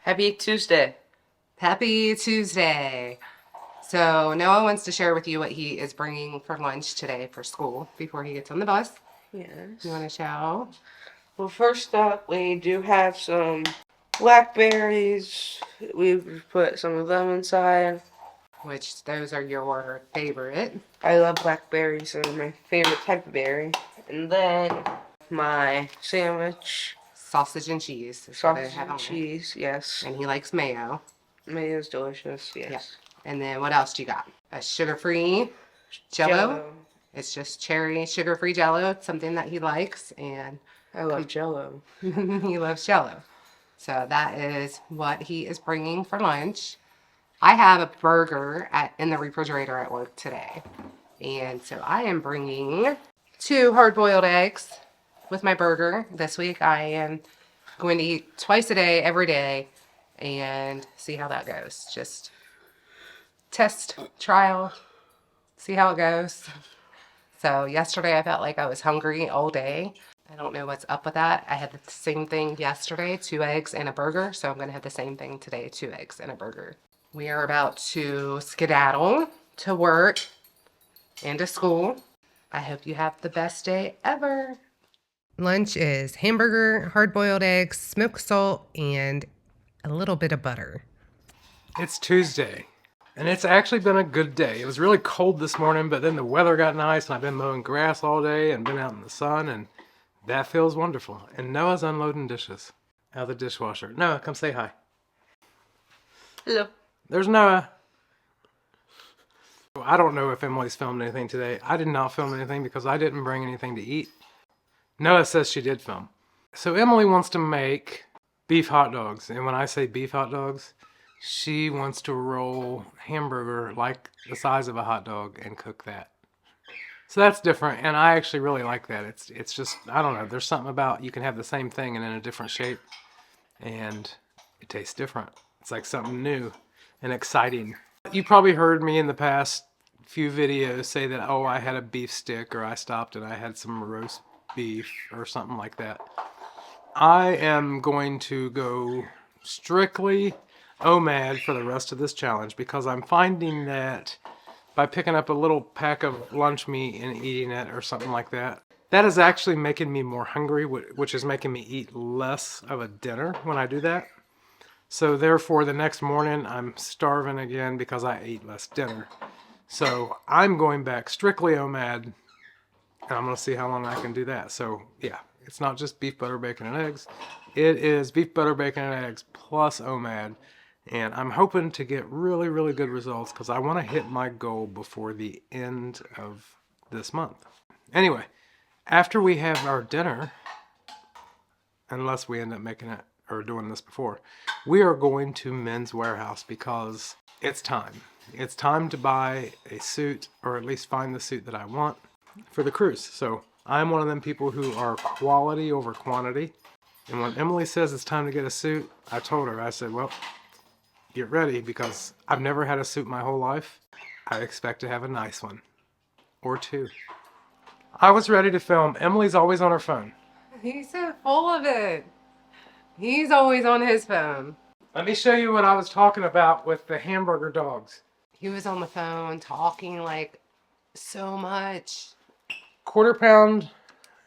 Happy Tuesday. Happy Tuesday. So Noah wants to share with you what he is bringing for lunch today for school before he gets on the bus. Yes. You want to show? Well, first up, we do have some blackberries. We've put some of them inside. Which those are your favorite. I love blackberries. They're my favorite type of berry. And then my sandwich. Sausage and cheese. Sausage and cheese, yes. And he likes mayo. Mayo's delicious, yes. Yeah. And then what else do you got? A sugar-free Jello. It's just cherry sugar-free Jello. It's something that he likes, and I love Jello. he loves Jello. So that is what he is bringing for lunch. I have a burger in the refrigerator at work today, and so I am bringing 2 hard-boiled eggs with my burger. This week I am going to eat twice a day, every day, and see how that goes. Just test, trial, see how it goes. So yesterday I felt like I was hungry all day. I don't know what's up with that. I had the same thing yesterday, 2 eggs and a burger. So I'm going to have the same thing today, 2 eggs and a burger. We are about to skedaddle to work and to school. I hope you have the best day ever. Lunch is hamburger, hard-boiled eggs, smoked salt, and a little bit of butter. It's Tuesday, and it's actually been a good day. It was really cold this morning, but then the weather got nice, and I've been mowing grass all day and been out in the sun, and that feels wonderful. And Noah's unloading dishes out of the dishwasher. Noah, come say hi. Hello. There's Noah. I don't know if Emily's filmed anything today. I did not film anything because I didn't bring anything to eat. Noah says she did film. So Emily wants to make beef hot dogs. And when I say beef hot dogs, she wants to roll hamburger like the size of a hot dog and cook that. So that's different, and I actually really like that. It's just, I don't know, there's something about you can have the same thing and in a different shape, and it tastes different. It's like something new and exciting. You probably heard me in the past few videos say that, oh, I had a beef stick, or I stopped and I had some roast beef or something like that. I am going to go strictly OMAD for the rest of this challenge because I'm finding that by picking up a little pack of lunch meat and eating it or something like that, that is actually making me more hungry, which is making me eat less of a dinner when I do that. So therefore, the next morning, I'm starving again because I ate less dinner. So I'm going back strictly OMAD, and I'm going to see how long I can do that. So yeah, it's not just beef, butter, bacon, and eggs. It is beef, butter, bacon, and eggs plus OMAD. And I'm hoping to get really, really good results because I want to hit my goal before the end of this month. Anyway, after we have our dinner, unless we end up making it or doing this before, we are going to Men's Warehouse because it's time. It's time to buy a suit, or at least find the suit that I want for the cruise. So I'm one of them people who are quality over quantity. And when Emily says it's time to get a suit, I told her, I said, well, get ready because I've never had a suit my whole life. I expect to have a nice one. Or 2. I was ready to film. Emily's always on her phone. He's so full of it. He's always on his phone. Let me show you what I was talking about with the hamburger dogs. He was on the phone talking like so much. 1/4 pound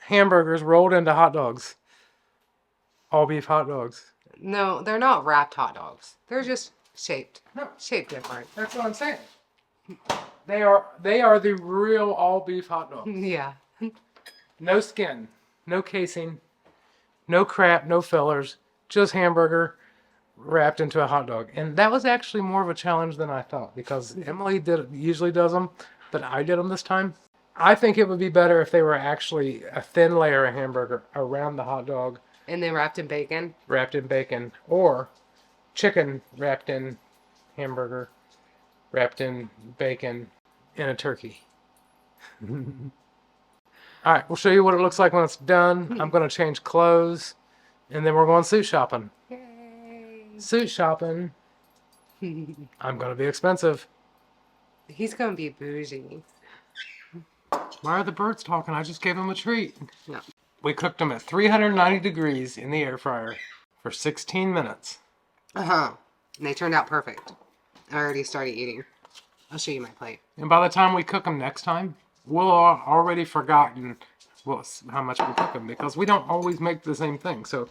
hamburgers rolled into hot dogs. All beef hot dogs. No, they're not wrapped hot dogs. They're just shaped. No, Shaped different. that's what I'm saying. They are the real all beef hot dogs. Yeah. No skin, no casing, no crap, no fillers, just hamburger wrapped into a hot dog. And that was actually more of a challenge than I thought because Emily usually does them, but I did them this time. I think it would be better if they were actually a thin layer of hamburger around the hot dog. And then wrapped in bacon. Wrapped in bacon, or chicken wrapped in hamburger, wrapped in bacon, in a turkey. All right, we'll show you what it looks like when it's done. I'm going to change clothes, and then we're going suit shopping. Yay. Suit shopping. I'm going to be expensive. He's going to be bougie. Why are the birds talking? I just gave them a treat. No. We cooked them at 390 degrees in the air fryer for 16 minutes. Uh-huh. And they turned out perfect. I already started eating. I'll show you my plate. And by the time we cook them next time, we'll already forgotten how much we cook them because we don't always make the same thing. So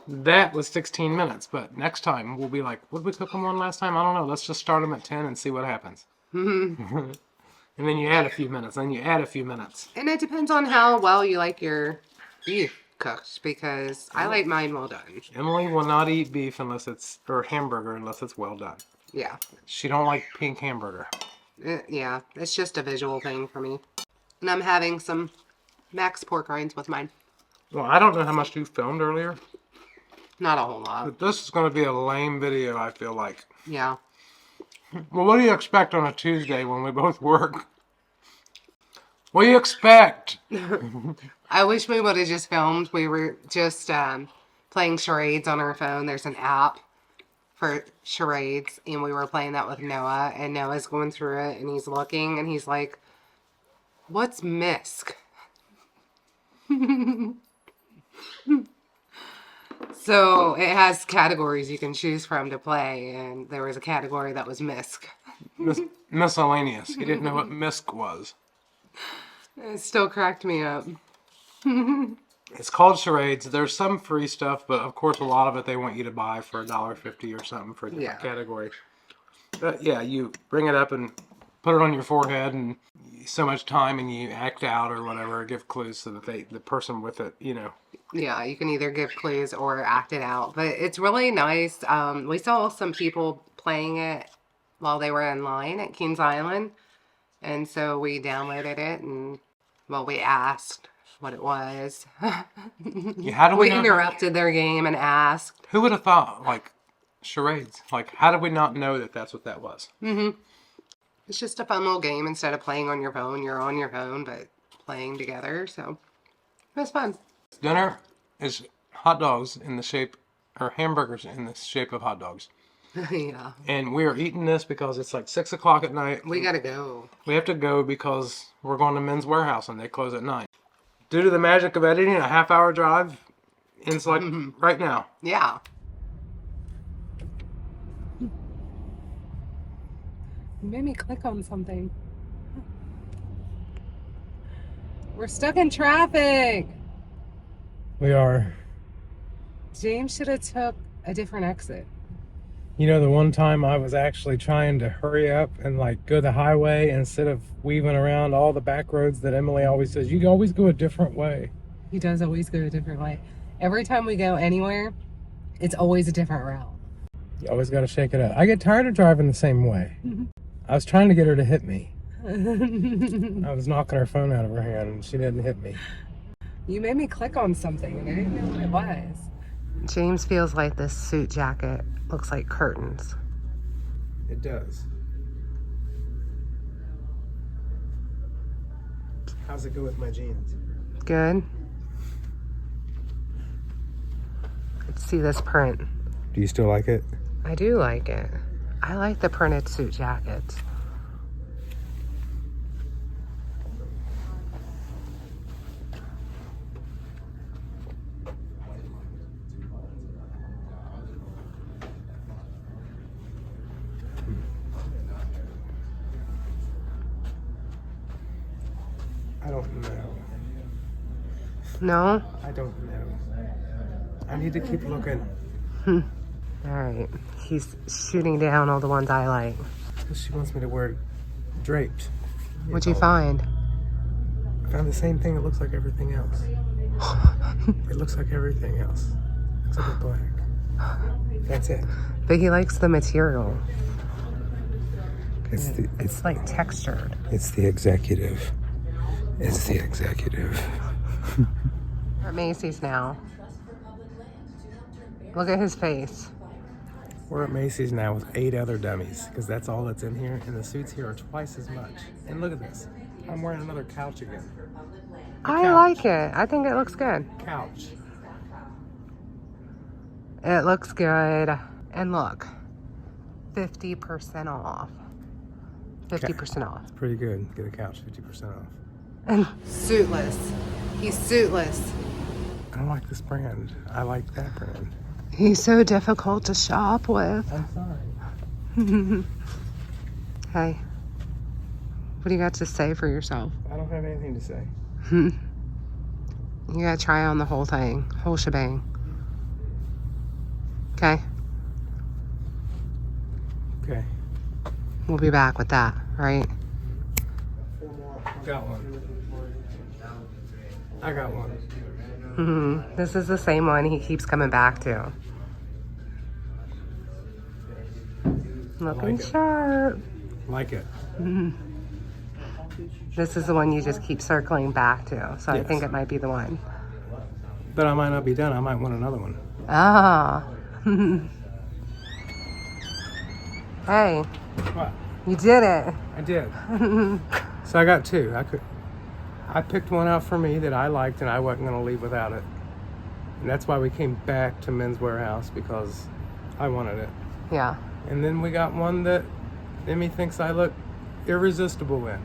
that was 16 minutes. But next time we'll be like, what did we cook them on last time? I don't know. Let's just start them at 10 and see what happens. And then you add a few minutes. Then you add a few minutes. And it depends on how well you like your beef cooked, because I like mine well done. Emily will not eat beef or hamburger unless it's well done. Yeah. She don't like pink hamburger. Yeah, it's just a visual thing for me. And I'm having some Max pork rinds with mine. Well, I don't know how much you filmed earlier. Not a whole lot. But this is going to be a lame video, I feel like. Yeah. Well, what do you expect on a Tuesday when we both work? What do you expect? I wish we would have just filmed. We were just playing charades on our phone. There's an app for charades, and we were playing that with Noah, and Noah's going through it, and he's looking, and he's like, what's misc? So it has categories you can choose from to play, and there was a category that was misc. Miscellaneous. He didn't know what misc was. It still cracked me up. It's called charades. There's some free stuff, but of course a lot of it they want you to buy for $1.50 or something for a different category. But yeah, you bring it up and put it on your forehead, and so much time, and you act out or whatever, give clues so that the person with it, Yeah, you can either give clues or act it out. But it's really nice. We saw some people playing it while they were in line at Kings Island. And so we downloaded it, and, well, we asked what it was. Yeah, how do we know? Interrupted their game and asked. Who would have thought, like, charades? Like, how did we not know that that's what that was? Mm-hmm. It's just a fun little game. Instead of playing on your phone, you're on your phone, but playing together. So it was fun. Dinner is hot dogs in the shape, or hamburgers in the shape of hot dogs. Yeah. And we are eating this because it's like 6 o'clock at night. We gotta go. We have to go because we're going to Men's Warehouse and they close at 9. Due to the magic of editing, a half-hour drive ends like right now. Yeah. You made me click on something. We're stuck in traffic. We are. James should have took a different exit. You know, the one time I was actually trying to hurry up and like go the highway instead of weaving around all the back roads that Emily always says, you can always go a different way. He does always go a different way. Every time we go anywhere, it's always a different route. You always got to shake it up. I get tired of driving the same way. I was trying to get her to hit me. I was knocking her phone out of her hand and she didn't hit me. You made me click on something and I didn't know what it was. James feels like this suit jacket looks like curtains. It does. How's it go with my jeans? Good. Let's see this print. Do you still like it? I do like it. I like the printed suit jackets. I don't know. No? I don't know. I need to keep looking. All right. He's shooting down all the ones I like. She wants me to wear draped. What'd you find? I found the same thing. It looks like everything else. It looks like everything else. Except it's black. That's it. But he likes the material. It's like textured. It's the executive. It's the executive. We're at Macy's now. Look at his face. We're at Macy's now with 8 other dummies because that's all that's in here, and the suits here are twice as much. And look at this. I'm wearing another couch again. I like it. I think it looks good. Couch. It looks good. And look, 50% off. 50% off. It's pretty good. Get a couch, 50% off. And suitless. He's suitless. I don't like this brand. I like that brand. He's so difficult to shop with. I'm sorry. Hey, what do you got to say for yourself? I don't have anything to say. You gotta try on the whole thing, whole shebang. Okay, Okay. we'll be back with that, right? Got one. I got one. This is the same one he keeps coming back to. Looking Like it. sharp. Like it. This is the one you just keep circling back to, so I Yes. think it might be the one. But I might not be done. I might want another one. Ah. Hey, What? you did it. I did. So I got two. I picked one out for me that I liked, and I wasn't going to leave without it. And that's why we came back to Men's Warehouse, because I wanted it. Yeah. And then we got one that Emmy thinks I look irresistible in.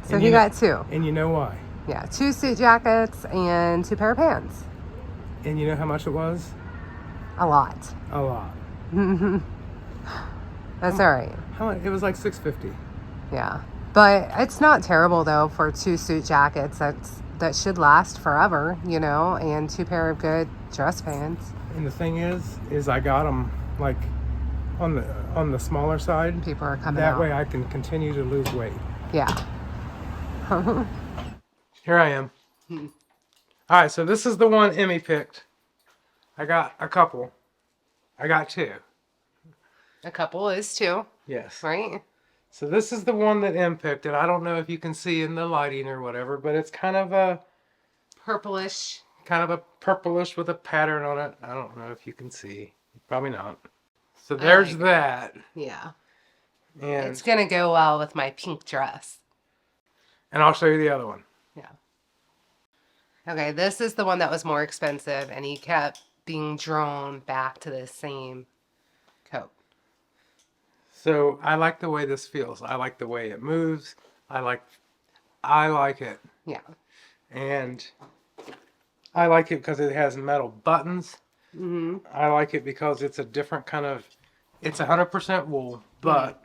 So And he you got two. And you know why? Yeah, 2 suit jackets and 2 pair of pants. And you know how much it was? A lot. A lot. That's all right. How much? It was like $6.50. Yeah. But it's not terrible, though, for 2 suit jackets. That should last forever, you know, and 2 pair of good dress pants. And the thing is I got them like on the smaller side. People are coming That out. way I can continue to lose weight. Yeah. Here I am. All right, so this is the one Emmy picked. I got a couple. I got 2. A couple is 2, Yes. right? So this is the one that Em picked, and I don't know if you can see in the lighting or whatever, but it's kind of a Purplish. purplish with a pattern on it. I don't know if you can see. Probably not. So there's like that. Yeah. And It's going to go well with my pink dress. I'll show you the other one. Yeah. Okay, this is the one that was more expensive, and he kept being drawn back to the same coat. So I like the way this feels. I like the way it moves. I like it. Yeah. And I like it because it has metal buttons. Mm-hmm. I like it because it's a different kind of, it's 100% wool, but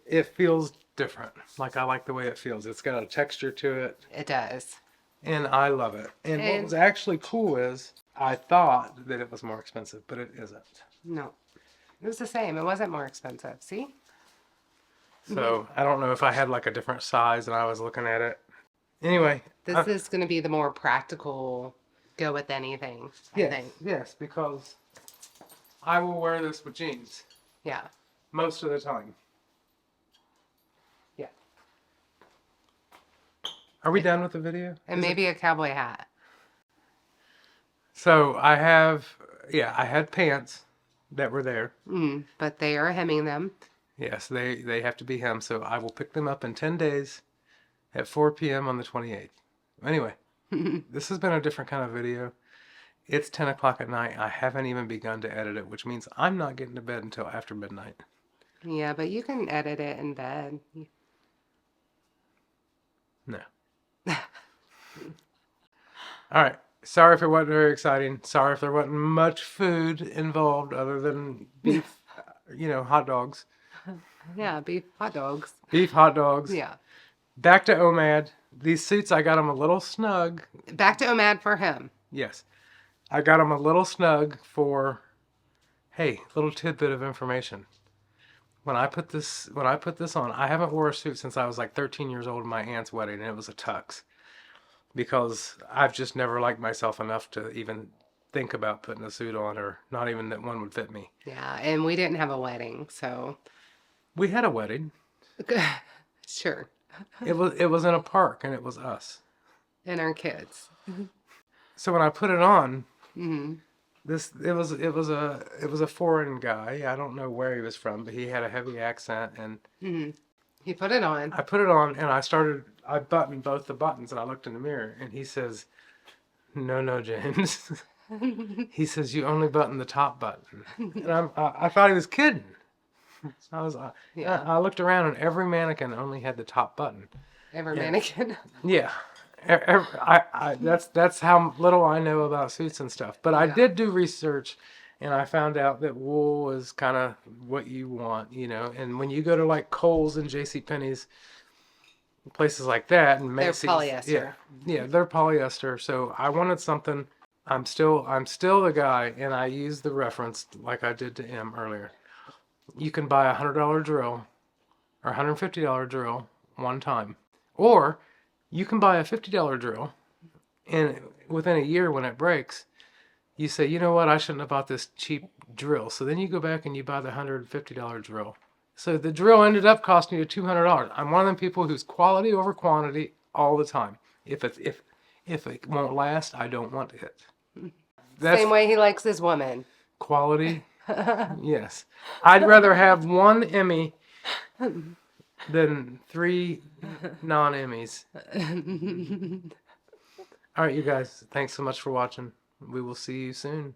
it feels different. Like, I like the way it feels. It's got a texture to it, It does. and I love it. And what was actually cool is I thought that it was more expensive, but it isn't. No. It was the same. It wasn't more expensive. See? So I don't know if I had like a different size and I was looking at it. Anyway. This is going to be the more practical go with anything, I think. Yes, because I will wear this with jeans Yeah. most of the time. Yeah. Are we done with the video? And maybe a cowboy hat. So I had pants that were there. But they are hemming them. Yes, they have to be hemmed, so I will pick them up in 10 days at 4 p.m. on the 28th. Anyway, this has been a different kind of video. It's 10 o'clock at night. I haven't even begun to edit it, which means I'm not getting to bed until after midnight. Yeah, but you can edit it in bed. No. All right. Sorry if it wasn't very exciting. Sorry if there wasn't much food involved other than beef, hot dogs. Yeah, beef hot dogs. Beef hot dogs. Yeah. Back to OMAD. These suits, I got them a little snug. Back to OMAD for him. Yes. I got them a little snug for, hey, little tidbit of information. When I put this on, I haven't wore a suit since I was like 13 years old at my aunt's wedding, and it was a tux. Because I've just never liked myself enough to even think about putting a suit on, or not even that one would fit me. Yeah, and we didn't have a wedding, so. We had a wedding. Sure. It was in a park, and it was us. And our kids. So when I put it on, it was a foreign guy. I don't know where he was from, but he had a heavy accent, and He put it on. I put it on, and I buttoned both the buttons, and I looked in the mirror, and he says, "No, James." He says, "You only button the top button," and I thought he was kidding. I looked around, and every mannequin only had the top button. Every mannequin. Yeah, That's how little I know about suits and stuff. But I did do research, and I found out that wool is kind of what you want, you know. And when you go to like Kohl's and J.C. Penney's, places like that, and They're Macy's, polyester. yeah, they're polyester. So I wanted something. I'm still the guy, and I use the reference like I did to M earlier. You can buy $100 drill or $150 drill one time, or you can buy a $50 drill, and within a year when it breaks, you say, you know what, I shouldn't have bought this cheap drill. So then you go back and you buy the $150 drill. So the drill ended up costing you $200. I'm one of them people who's quality over quantity all the time. If it won't last, I don't want it. That's Same way he likes his woman. quality. Yes, I'd rather have one Emmy than 3 non-Emmys. All right, you guys, thanks so much for watching. We will see you soon.